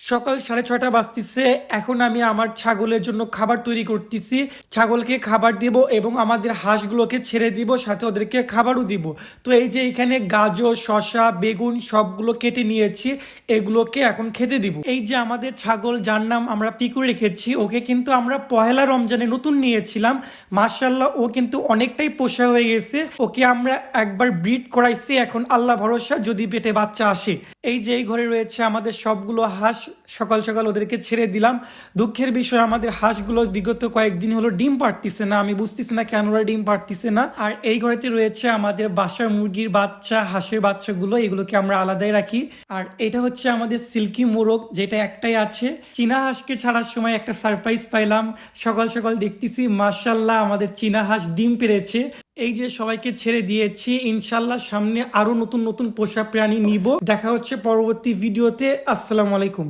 সকাল 6:30 বাজতেছে। এখন আমি আমার ছাগলের জন্য খাবার তৈরি করতেছি। ছাগলকে খাবার দিব এবং আমাদের হাঁসগুলোকে ছেড়ে দিব, সাথে ওদেরকে খাবারও দিব। তো এই যে এখানে গাজর, শসা, বেগুন সবগুলো কেটে নিয়েছি, এগুলোকে এখন খেতে দিব। এই যে আমাদের ছাগল, যার নাম আমরা পিকু রেখেছি, ওকে কিন্তু আমরা পহেলা রমজানে নতুন নিয়েছিলাম। মাশাআল্লাহ, ও কিন্তু অনেকটাই পোষা হয়ে গেছে। ওকে আমরা একবার ব্রিড করাইছি, এখন আল্লাহ ভরসা যদি পেটে বাচ্চা আসে। এই যে এই ঘরে রয়েছে আমাদের সবগুলো হাঁস। সকাল সকাল ওদেরকে ছেড়ে দিলাম। দুঃখের বিষয়, আমাদের হাঁসগুলো বিগত কয়েকদিন হলো ডিম পাড়তিছে না। আমি বুঝতেছি না কেন ওরা ডিম পাড়তিছে না। আর এই ঘরেতে রয়েছে আমাদের বাসার মুরগির বাচ্চা, হাঁসের বাচ্চাগুলো, এগুলোকে আমরা আলাদাই রাখি। আর এটা হচ্ছে আমাদের সিল্কি মোরগ, যেটা একটাই আছে। চীনা হাঁসকে ছাড়ার সময় একটা সারপ্রাইজ পাইলাম। সকাল সকাল দেখতেছি মাশাআল্লাহ আমাদের চীনা হাঁস ডিম পেড়েছে। এই যে সবাইকে ছেড়ে দিয়েছি, ইনশাল্লাহ সামনে আরো নতুন নতুন পোষা প্রাণী নিব। দেখা হচ্ছে পরবর্তী ভিডিওতে। আসসালামু আলাইকুম।